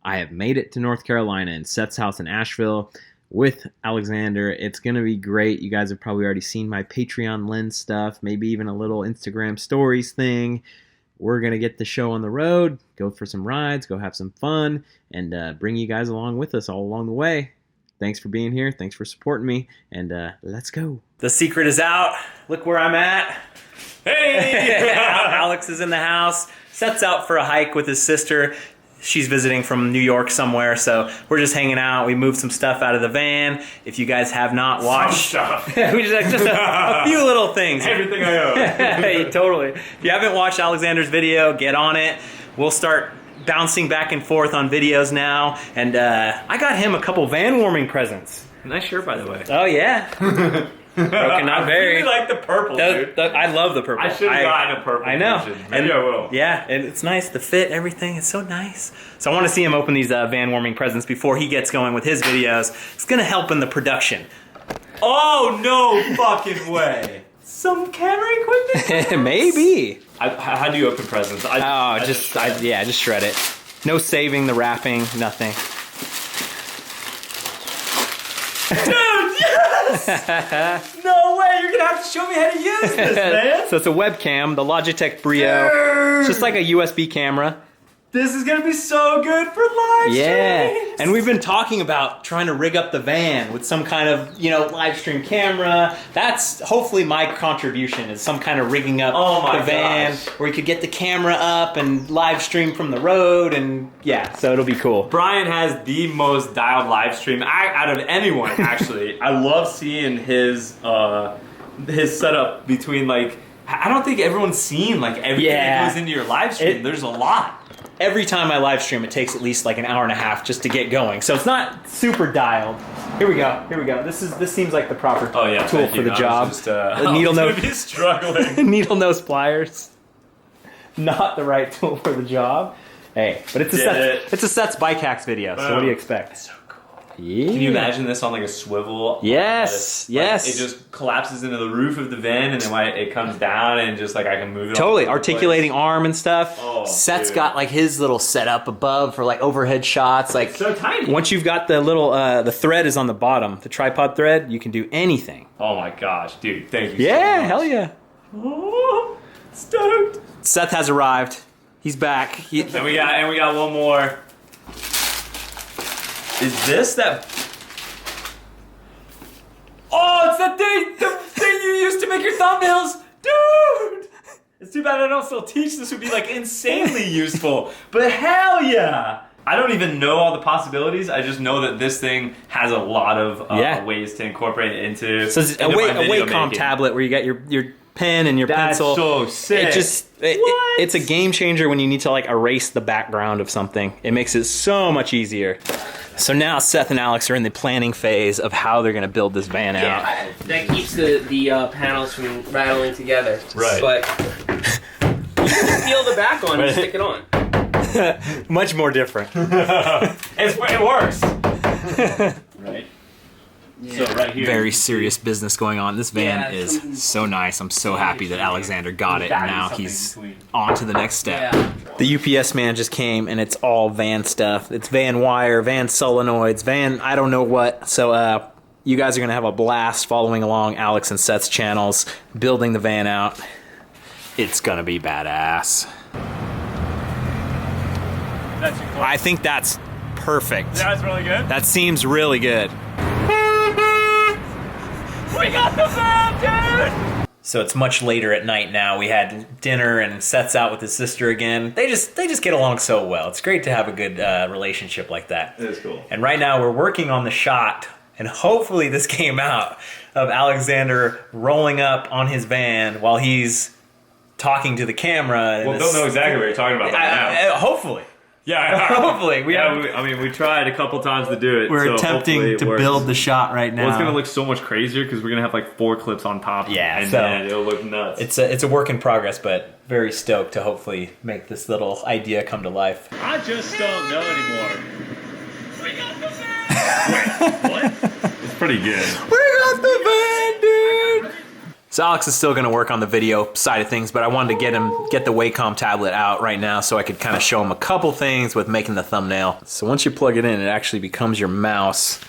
I have made it to North Carolina in Seth's house in Asheville with Alexander. It's going to be great. You guys have probably already seen my Patreon lens stuff, maybe even a little Instagram stories thing. We're going to get the show on the road, go for some rides, go have some fun, and bring you guys along with us all along the way. Thanks for being here. Thanks for supporting me, and let's go. The secret is out. Look where I'm at. Hey! Alex is in the house. Seth's out for a hike with his sister. She's visiting from New York somewhere, so we're just hanging out. We moved some stuff out of the van. If you guys have not watched... Some stuff. we just a few little things. Everything I own. Hey, totally. If you haven't watched Alexander's video, get on it. We'll start bouncing back and forth on videos now. And I got him a couple van warming presents. Nice shirt, by the way. Oh, yeah. Broken, not very. I really like the purple, dude. I love the purple. I should have gotten a purple. I know. Version. Maybe I will. Yeah, and it's nice. The fit, everything, it's so nice. So I want to see him open these van warming presents before he gets going with his videos. It's going to help in the production. Oh, no fucking way. Some camera equipment? Maybe. How do you open presents? Just shred it. No saving the wrapping, nothing. Dude, yes! No way, you're gonna have to show me how to use this, man. So it's a webcam, the Logitech Brio. Dude. It's just like a USB camera. This is gonna be so good for live streams. And we've been talking about trying to rig up the van with some kind of, live stream camera. That's hopefully my contribution, is some kind of rigging up the van where we could get the camera up and live stream from the road, and so it'll be cool. Brian has the most dialed live stream out of anyone, actually. I love seeing his setup between, I don't think everyone's seen everything that goes into your live stream. There's a lot. Every time I live stream, it takes at least an hour and a half just to get going. So it's not super dialed. Here we go. This seems like the proper tool for the job. Needle nose pliers. Not the right tool for the job. Hey, but it's a Seth's bike hacks video. So what do you expect? So cool. Yeah. Can you imagine this on a swivel? Yes. It just collapses into the roof of the van, and then it comes down, and just I can move it. Totally articulating arm and stuff. Oh, Seth's got his little setup above for overhead shots. It's so tiny. Once you've got the little the thread is on the bottom, the tripod thread, you can do anything. Oh my gosh, dude! Thank you. Yeah, so much. hell yeah. Oh, stoked. Seth has arrived. He's back. And we got one more. Is this that? Oh, it's the thing you used to make your thumbnails, dude. It's too bad I don't still teach. This would be insanely useful. But hell yeah! I don't even know all the possibilities. I just know that this thing has a lot of ways to incorporate it into. So it's a Wacom tablet where you got your pen and your pencil. That's so sick. It's a game changer when you need to erase the background of something. It makes it so much easier. So now Seth and Alex are in the planning phase of how they're going to build this van out. That keeps the panels from rattling together. Right. But you can peel the back on and stick it on. Much more different. It works. Right. Yeah. So right here. Very serious business going on. This van is so nice. I'm so happy that Alexander got it, and now he's on to the next step. Yeah. The UPS man just came, and it's all van stuff. It's van wire, van solenoids, van I don't know what. So you guys are going to have a blast following along Alex and Seth's channels, building the van out. It's going to be badass. I think that's perfect. That's really good. That seems really good. We got the van, dude! So it's much later at night now. We had dinner and Seth's out with his sister again. They just get along so well. It's great to have a good relationship like that. It is cool. And right now we're working on the shot, and hopefully this came out, of Alexander rolling up on his van while he's talking to the camera. Well, they'll know exactly what you're talking about by now. Hopefully. Yeah, hopefully. We tried a couple times to do it. We're attempting to build the shot right now. Well, it's gonna look so much crazier because we're gonna have 4 clips on top. Yeah, and so then it'll look nuts. It's a work in progress, but very stoked to hopefully make this little idea come to life. I just don't know anymore. We got the van. Wait, what? It's pretty good. We got the van, dude. So Alex is still gonna work on the video side of things, but I wanted to get the Wacom tablet out right now so I could kind of show him a couple things with making the thumbnail. So once you plug it in, it actually becomes your mouse.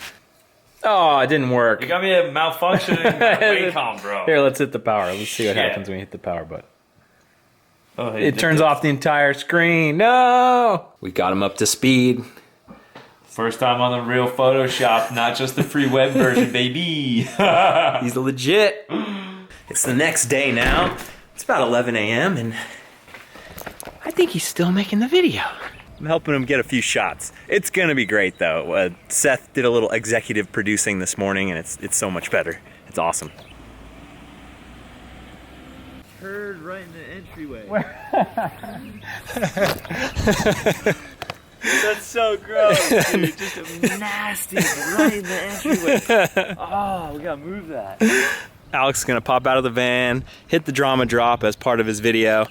Oh, it didn't work. You got me a malfunctioning Wacom, bro. Here, let's hit the power. Let's see what happens when we hit the power button. Oh, hey, It turns off the entire screen. No! We got him up to speed. First time on the real Photoshop, not just the free web version, baby. He's legit. It's the next day now. It's about 11 a.m. and I think he's still making the video. I'm helping him get a few shots. It's gonna be great though. Seth did a little executive producing this morning and it's so much better. It's awesome. Turd right in the entryway. That's so gross, dude. Just nasty right in the entryway. Oh, we gotta move that. Alex is gonna pop out of the van, hit the drama drop as part of his video.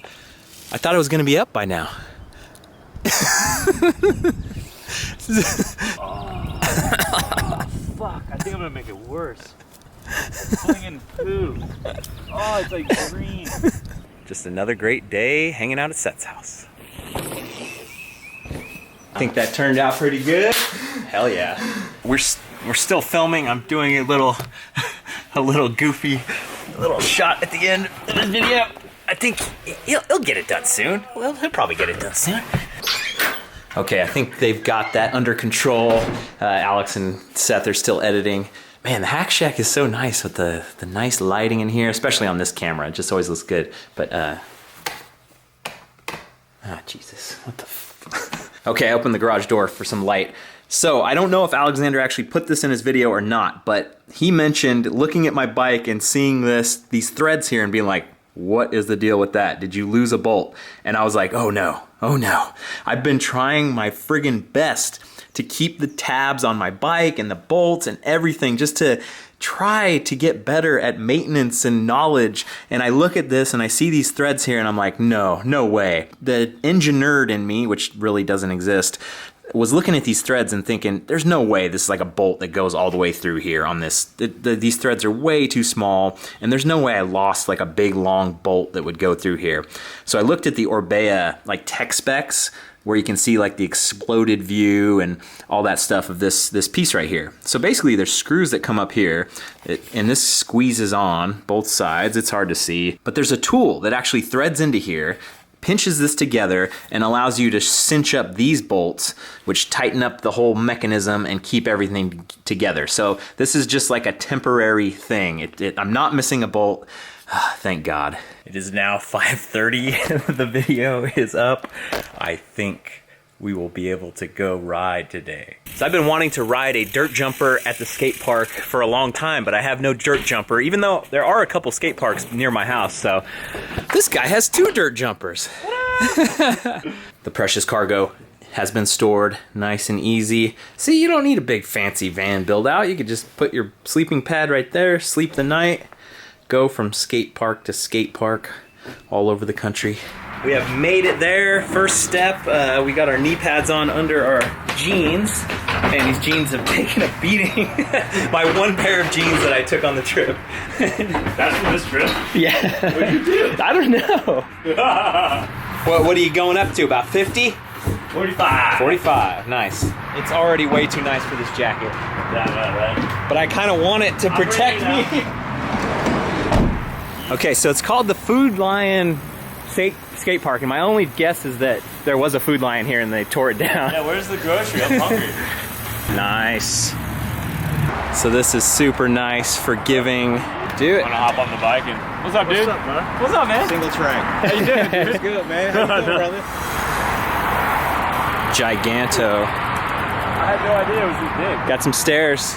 I thought it was gonna be up by now. Fuck, I think I'm gonna make it worse. Pulling in poo. Oh, it's like green. Just another great day hanging out at Seth's house. Think that turned out pretty good? Hell yeah. We're still filming. I'm doing a little goofy little shot at the end of the video. I think he'll get it done soon. Well, he'll probably get it done soon. Okay, I think they've got that under control. Alex and Seth are still editing. Man, the Hack Shack is so nice with the nice lighting in here, especially on this camera. It just always looks good. But, Jesus, what the Okay, I opened the garage door for some light. So, I don't know if Alexander actually put this in his video or not, but he mentioned looking at my bike and seeing these threads here and being like, what is the deal with that? Did you lose a bolt? And I was like, oh no. I've been trying my friggin' best to keep the tabs on my bike and the bolts and everything just to try to get better at maintenance and knowledge. And I look at this and I see these threads here and I'm like, no way. The engine nerd in me, which really doesn't exist, was looking at these threads and thinking, there's no way this is like a bolt that goes all the way through here on this. These threads are way too small, and there's no way I lost like a big long bolt that would go through here. So I looked at the Orbea like tech specs, where you can see like the exploded view and all that stuff of this piece right here. So basically there's screws that come up here, and this squeezes on both sides. It's hard to see, but there's a tool that actually threads into here, pinches this together, and allows you to cinch up these bolts, which tighten up the whole mechanism and keep everything together. So this is just like a temporary thing. I'm not missing a bolt. Thank God. It is now 5:30. The video is up. I think we will be able to go ride today. So I've been wanting to ride a dirt jumper at the skate park for a long time, but I have no dirt jumper, even though there are a couple skate parks near my house. So this guy has 2 dirt jumpers. The precious cargo has been stored nice and easy. See, you don't need a big fancy van build out. You could just put your sleeping pad right there, sleep the night, go from skate park to skate park all over the country. We have made it there. First step, we got our knee pads on under our jeans, and these jeans have taken a beating. My one pair of jeans that I took on the trip. That's from this trip? Yeah. What did you do? I don't know. What are you going up to, about 50? 45. 45, nice. It's already way too nice for this jacket. Right. But I kind of want it to protect me. Okay, so it's called the Food Lion skate park, and my only guess is that there was a Food Lion here and they tore it down. Yeah, where's the grocery? I'm hungry. Nice. So this is super nice, forgiving. Do it. Wanna hop on the bike and... What's up, dude? What's up, bro? What's up, man? Single track. How you doing, dude? Good, man. How you doing, brother? Giganto. I had no idea it was this big. Got some stairs.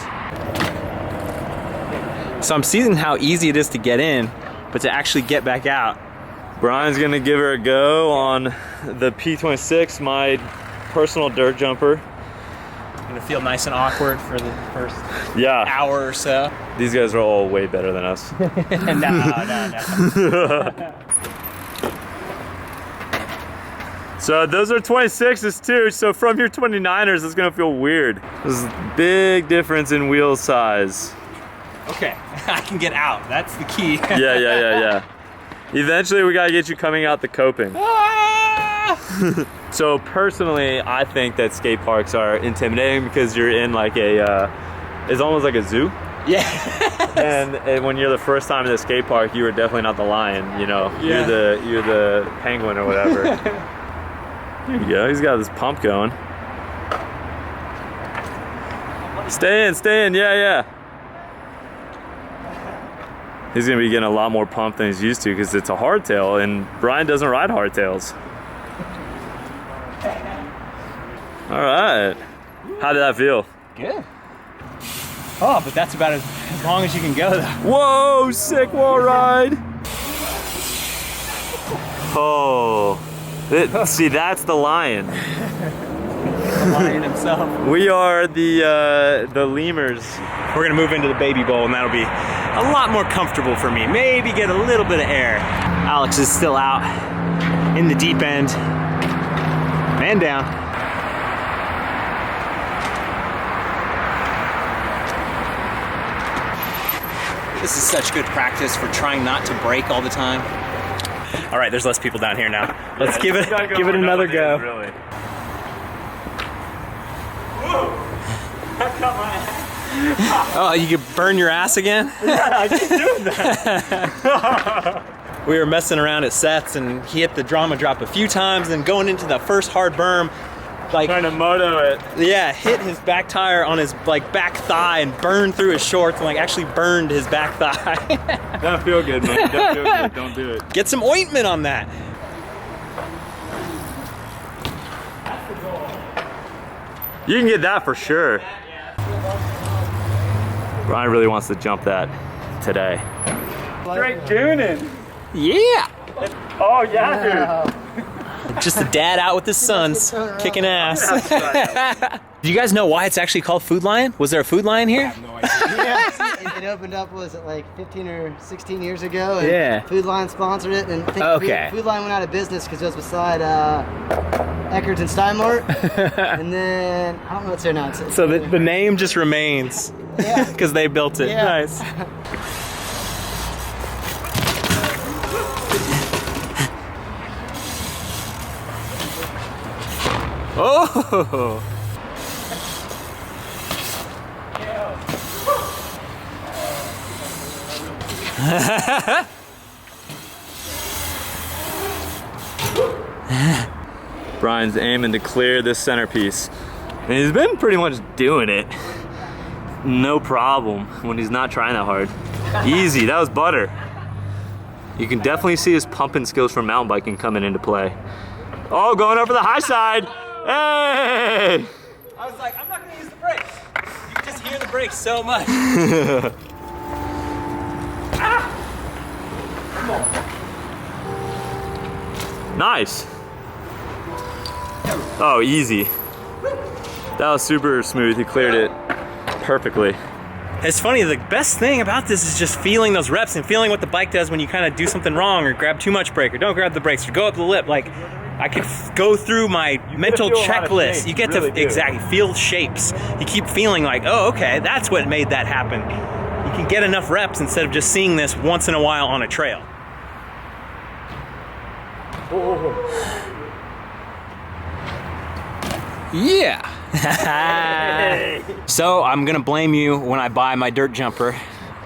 So I'm seeing how easy it is to get in, but to actually get back out. Brian's gonna give her a go on the P26, my personal dirt jumper. Gonna feel nice and awkward for the first Yeah. hour or so. These guys are all way better than us. No. So those are 26s too, so from your 29ers it's gonna feel weird. There's a big difference in wheel size. Okay, I can get out. That's the key. Yeah. Eventually, we gotta get you coming out the coping. So personally, I think that skate parks are intimidating because you're in like a, it's almost like a zoo. Yeah. And when you're the first time in the skate park, you were definitely not the lion, you know. Yeah. You're the penguin or whatever. There you go. He's got this pump going. Stay in. Yeah. He's gonna be getting a lot more pump than he's used to because it's a hardtail, and Brian doesn't ride hardtails. All right. How did that feel? Good. Oh, but that's about as long as you can go, though. Whoa, sick wall ride. Oh, see, that's the lion. The lion himself. We are the lemurs. We're gonna move into the baby bowl, and that'll be a lot more comfortable for me. Maybe get a little bit of air. Alex is still out in the deep end. Man down. This is such good practice for trying not to break all the time. All right, there's less people down here now. Let's give it another go. Really. Oh, you could burn your ass again? Yeah, I keep doing that. We were messing around at Seth's and he hit the drama drop a few times, and going into the first hard berm, like Trying to moto it. yeah, hit his back tire on his like back thigh and burned through his shorts and like actually burned his back thigh. Don't feel good, man. Don't feel good. Don't do it. Get some ointment on that. You can get that for sure. Brian really wants to jump that today. Straight gooning. Yeah. Oh yeah, dude. Just a dad out with his sons, kicking ass. Do you guys know why it's actually called Food Lion? Was there a Food Lion here? Yeah, it opened up, was it like 15 or 16 years ago? And Yeah. Food Lion sponsored it, and I think Okay. Food Lion went out of business because it was beside Eckerd's and Steinmart. And then, I don't know what's there now. It's So the name just remains Yeah. because they built it. Yeah. Nice. Oh! Brian's aiming to clear this centerpiece. And he's been pretty much doing it. No problem when he's not trying that hard. Easy, that was butter. You can definitely see his pumping skills from mountain biking coming into play. Oh, going over the high side. Hey! I was like, I'm not gonna use the brakes. You can just hear the brakes so much. Nice. Oh, easy. That was super smooth. He cleared it perfectly. It's funny, the best thing about this is just feeling those reps and feeling what the bike does when you kind of do something wrong or grab too much brake or don't grab the brakes or go up the lip. Like, I could go through my mental feel a lot of checklist. shapes, You get really to do. exactly feel shapes. You keep feeling like, oh, okay, that's what made that happen. You can get enough reps instead of just seeing this once in a while on a trail. Yeah. So I'm gonna blame you when I buy my dirt jumper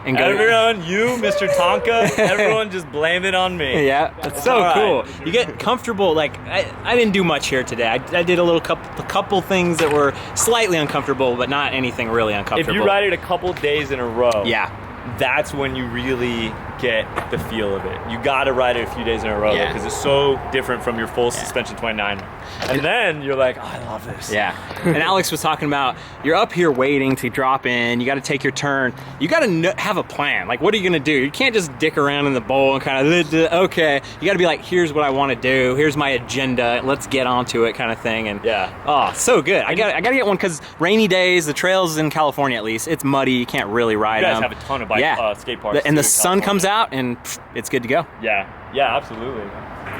and go. Everyone, you, Mr. Tonka, everyone just blame it on me. Yeah, it's so all right. cool. You get comfortable. Like I didn't do much here today. I did a couple things that were slightly uncomfortable, but not anything really If uncomfortable. you ride it a couple days in a row, yeah, that's when you really get the feel of it. You gotta ride it a few days in a row Yeah. because it's so different from your full suspension 29. And then you're like, oh, I love this. yeah. And Alex was talking about you're up here waiting to drop in. You got to take your turn. You got to have a plan. Like, what are you gonna do? You can't just dick around in the bowl and kind of okay. You got to be like, here's what I want to do. Here's my agenda. Let's get onto it, kind of thing. And Yeah. oh, so good. I got to get one because rainy days, the trails in California at least, it's muddy. You can't really ride You guys them. have a ton of skate parks. And too the in sun comes California. out and pff, it's good to go. Yeah, absolutely.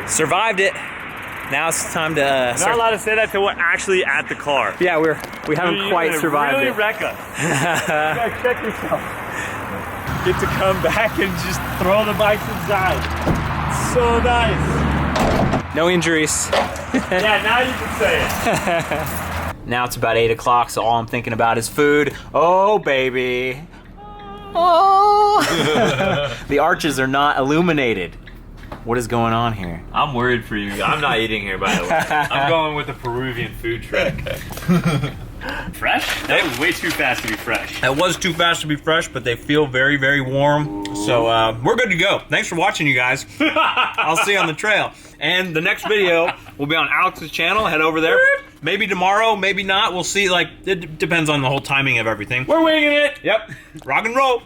Survived it. Now it's time to You're not allowed to say that till we're actually at the car. yeah, we haven't You're quite gonna survived really it. wreck us. You gotta check yourself. get to come back and just throw the bikes inside. It's so nice. No injuries. Yeah, now you can say it. Now it's about 8 o'clock, so all I'm thinking about is food. Oh, baby. Oh. The arches are not illuminated. What is going on here? I'm worried for you. I'm not eating here, by the way. I'm going with a Peruvian food truck. Fresh? That was way too fast to be fresh. That was too fast to be fresh, but they feel very, very warm. So we're good to go. Thanks for watching, you guys. I'll see you on the trail. And the next video will be on Alex's channel. Head over there. Maybe tomorrow, maybe not. We'll see. Like, it depends on the whole timing of everything. We're winging it. Yep. Rock and roll.